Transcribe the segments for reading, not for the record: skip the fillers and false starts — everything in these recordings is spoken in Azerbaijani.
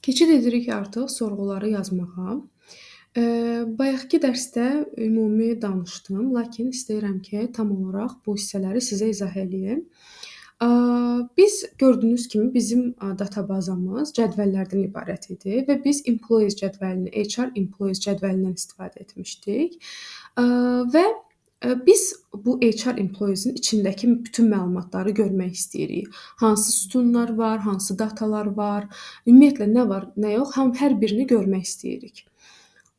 Keçid edirik artıq sorğuları yazmağa. Bayaqkı dərsdə ümumi danışdım, lakin istəyirəm ki, tam olaraq bu hissələri sizə izah eləyim. Biz gördüyünüz kimi bizim databazamız cədvəllərdən ibarət idi və biz employees cədvəlini, HR employees cədvəlindən istifadə etmişdik. Və biz bu HR employees-in içindəki bütün məlumatları görmək istəyirik. Hansı sütunlar var, hansı datalar var, ümumiyyətlə nə var, nə yox, hər birini görmək istəyirik.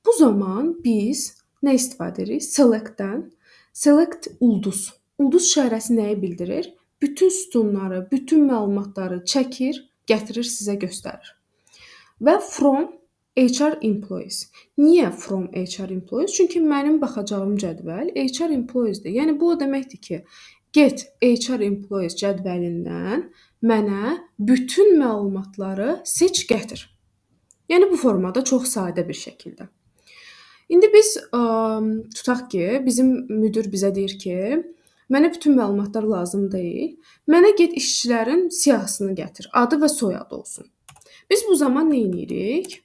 Bu zaman biz nə istifadə edirik? Select-dən. Select ulduz. Ulduz işarəsi nəyi bildirir? Bütün sütunları, bütün məlumatları çəkir, gətirir, sizə göstərir. Və from HR employees. Niyə from HR employees? Çünki mənim baxacağım cədvəl HR employees-dir. Yəni bu o deməkdir ki, get HR employees cədvəlindən mənə bütün məlumatları seç, gətir. Yəni bu formada çox sadə bir şəkildə. İndi biz tutaq ki, bizim müdir bizə deyir ki, mənə bütün məlumatlar lazım deyil. Mənə get işçilərin siyahısını gətir. Adı və soyadı olsun. Biz bu zaman nə edirik?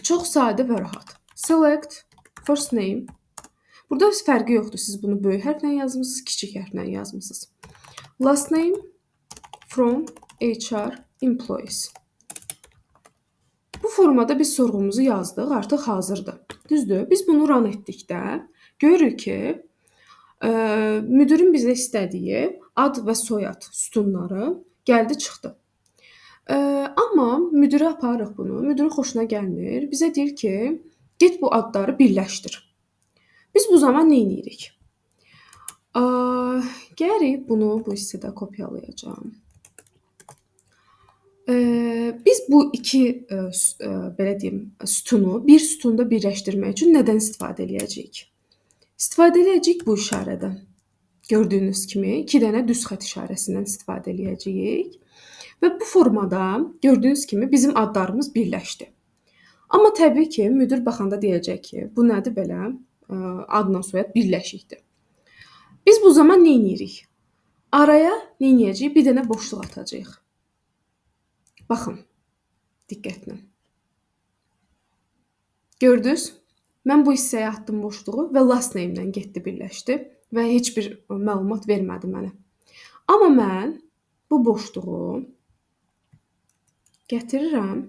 Çox sadə və rahat. Select first name. Burada fərqi yoxdur. Siz bunu böyük hərflə yazmısınız, kiçik hərflə yazmısınız. Last name from HR employees. Bu formada biz sorğumuzu yazdıq, artıq hazırdır. Düzdür? Biz bunu run etdikdə görürük ki, müdirin bizə istədiyi ad və soyad sütunları gəldi, çıxdı. Amma müdirə aparırıq bunu. Müdirin xoşuna gəlmir. Bizə deyir ki, get bu adları birləşdir. Biz bu zaman nə edirik? Gəlirik bunu bu hissədə kopyalayacağam. Biz bu iki belə deyim, sütunu bir sütunda birləşdirmək üçün nədən istifadə edəcəyik? İstifadə edəcəyik bu işarədən. Gördüyünüz kimi 2 dənə düz xətt işarəsindən istifadə edəcəyik. Və bu formada gördüyünüz kimi bizim adlarımız birləşdi. Amma təbii ki, müdir baxanda deyəcək ki, bu nədir belə? Adla soyad birləşikdir. Biz bu zaman nə edirik? Araya nə edəcəyik? Bir dənə boşluq atacağıq. Baxın, diqqətlə. Gördünüz? Mən bu hissəyə atdım boşluğu və last name-dən getdi birləşdi və heç bir məlumat vermədi mənə. Amma mən bu boşluğu gətirirəm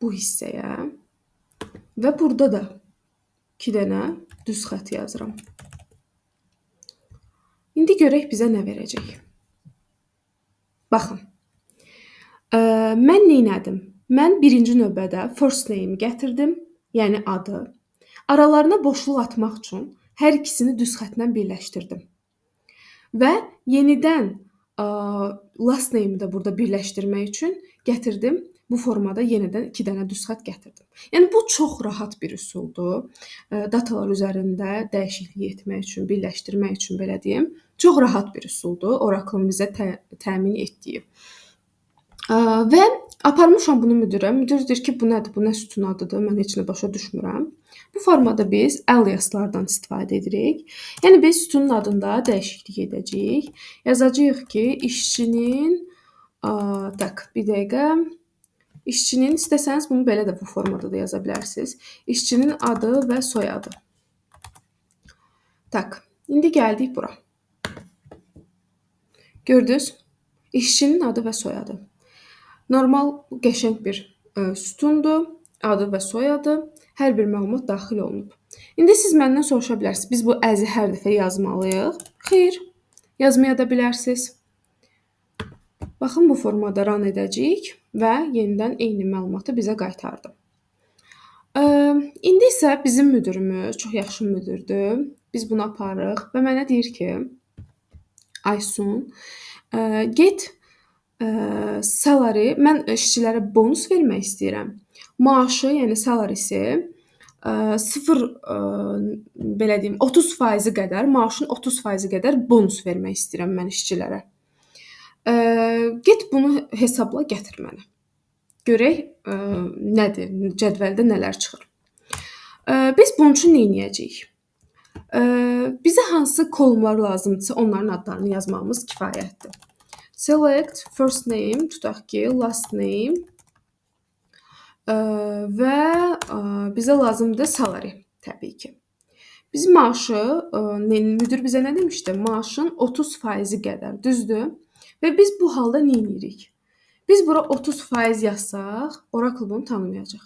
bu hissəyə və burada da 2 dənə düz xətt yazıram. İndi görək bizə nə verəcək. Baxın, mən nə etdim? Mən birinci növbədə first name gətirdim, yəni adı. Aralarına boşluq atmaq üçün hər ikisini düz xəttlə birləşdirdim. Və yenidən last name-i də burada birləşdirmək üçün gətirdim. Bu formada yenidən 2 dənə düz xətt gətirdim. Yəni bu çox rahat bir üsuldur. Datalar üzərində dəyişiklik etmək üçün, birləşdirmək üçün belə deyim, çox rahat bir üsuldur. Oracle-ın bizə təmin etdiyi. Və aparmışam bunu müdirə. Müdir deyir ki, bu nədir? Bu nə sütun adıdır? Mən heç nə başa düşmürəm. Bu formada biz aliaslardan istifadə edirik. Yəni biz sütunun adında dəyişiklik edəcəyik. Yazacağıq ki, işçinin bir dəqiqə. İşçinin, istəsəniz bunu belə də bu formada da yaza bilərsiniz. İşçinin adı və soyadı. İndi gəldik bura. Gördünüz? İşçinin adı və soyadı. Normal, qəşəng bir sütundur. Adı və soyadı. Hər bir məlumat daxil olunub. İndi siz məndən soruşa bilərsiniz. Biz bu əzi hər dəfə yazmalıyıq. Xeyr, yazmaya da bilərsiniz. Baxın, bu formada run edəcəyik və yenidən eyni məlumatı bizə qaytardı. İndi isə bizim müdirimiz çox yaxşı müdirdir. Biz bunu aparırıq və mənə deyir ki, Aysun, get salary, mən işçilərə bonus vermək istəyirəm. Maaşı, yəni salarysi belə deyim, 30% qədər, maaşın 30% qədər bonus vermək istəyirəm mən işçilərə. Get bunu hesabla, gətir mənə. Görək nədir, cədvəldə nələr çıxır. Biz bunun üçün nə edəcəyik? Bizə hansı kolumlar lazımdırsa onların adlarını yazmağımız kifayətdir. Select first name, tutaq ki, last name və bizə lazımdır salary təbii ki. Biz maaşı, müdir bizə nə demişdi? Maaşın 30% qədər, düzdür? Və biz bu halda nə edirik? Biz bura 30% yazsaq, Oracle bunu tanımayacaq.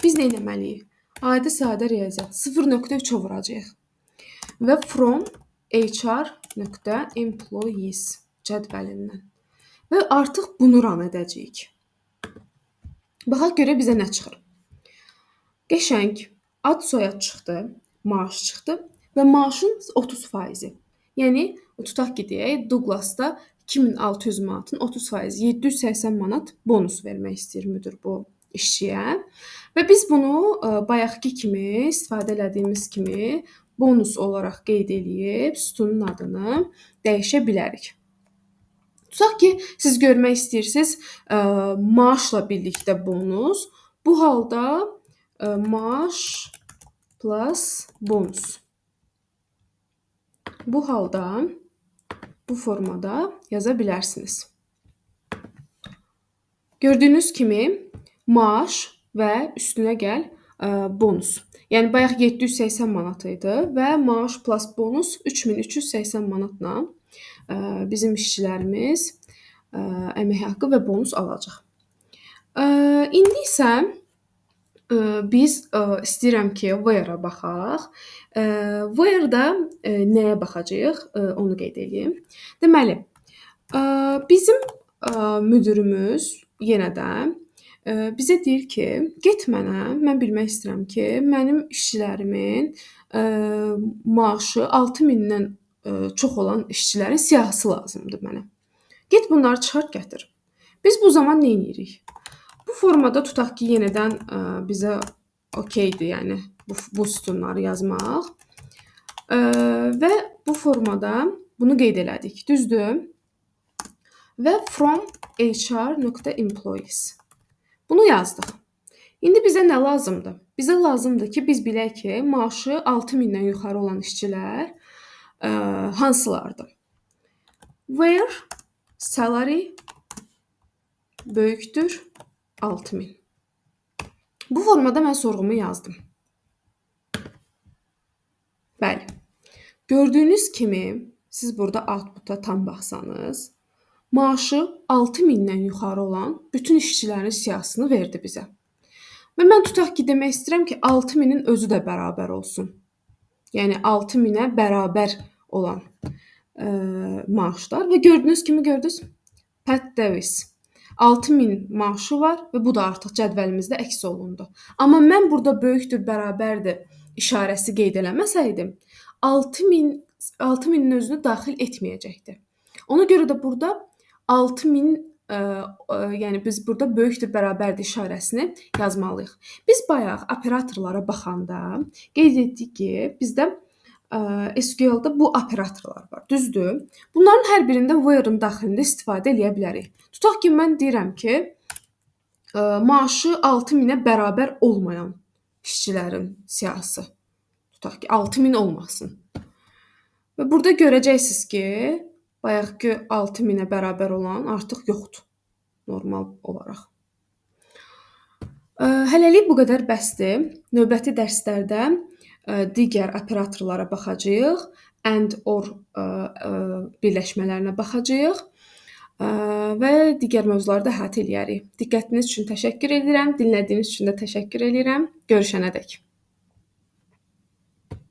Biz nə etməliyik? Adi sadə riyaziyyat 0.3-ə vuracağıq. Və from HR.employees cədvəlindən. Və artıq bunu run edəcəyik. Baxaq görə bizə nə çıxır. Qəşəng ad soyad çıxdı, maaş çıxdı və maaşın 30%. Yəni tutaq ki, deyək, Douglasda 2600 manatın 30%, 780 manat bonus vermək istəyir müdir bu işçiyə. Və biz bunu bayaqki kimi, istifadə elədiyimiz kimi bonus olaraq qeyd eləyib sütunun adını dəyişə bilərik. Tutaq ki, siz görmək istəyirsiniz maaşla birlikdə bonus. Bu halda maaş plus bonus. Bu halda bu formada yaza bilərsiniz. Gördüyünüz kimi maaş və üstünə gəl bonus. Yəni bayaq 780 manat idi və maaş plus bonus 3380 manatla bizim işçilərimiz əmək haqqı və bonus alacaq. İndi isə biz istəyirəm ki, where-a baxaq. Where-da nəyə baxacağıq, onu qeyd edeyim. Deməli, bizim müdirimiz yenə də bizə deyir ki, get mən bilmək istəyirəm ki, mənim işçilərimin maaşı 6000-dən çox olan işçilərin siyahısı lazımdır mənə. Get bunları çıxart gətir. Biz bu zaman nə edirik? Bu formada tutaq ki, yenidən bizə okeydir, yəni bu sütunları yazmaq. Və bu formada bunu qeyd elədik, düzdür? Və from HR.employees. Bunu yazdıq. İndi bizə nə lazımdır? Bizə lazımdır ki, biz bilək ki, maaşı 6000-dən yuxarı olan işçilər hansılardır? Where salary böyükdür 6000. Bu formada mən sorğumu yazdım. Bəli. Gördüyünüz kimi, siz burada output-a tam baxsanız, maaşı 6000-dən yuxarı olan bütün işçilərin siyahısını verdi bizə. Və mən tutaq ki, demək istəyirəm ki, 6000-in özü də bərabər olsun. Yəni 6000-ə bərabər olan maaşlar və gördüyünüz kimi Pat Davis 6000 maaşı var və bu da artıq cədvəlimizdə əks olundu. Amma mən burada böyükdür, bərabərdir işarəsi qeyd eləməsəydim, 6000-in özünü daxil etməyəcəkdi. Ona görə də burada 6000 yəni biz burada böyükdür, bərabərdir işarəsini yazmalıyıq. Biz bayaq operatorlara baxanda qeyd etdik ki, bizdə SQL-da bu operatorlar var, düzdür? Bunların hər birində where-ın daxilində istifadə edə bilərik. Tutaq ki, mən deyirəm ki, maaşı 6000-ə bərabər olmayan işçilərin siyahısı. Tutaq ki, 6000 olmasın. Və burada görəcəksiniz ki, bayaqki 6000-ə bərabər olan artıq yoxdur, normal olaraq. Hələlik bu qədər bəsdir. Növbəti dərslərdə digər operatorlara baxacağıq, and or birləşmələrinə baxacağıq və digər mövzuları da əhatə eləyərik. Diqqətiniz üçün təşəkkür edirəm, dinlədiyiniz üçün də təşəkkür edirəm. Görüşənədək.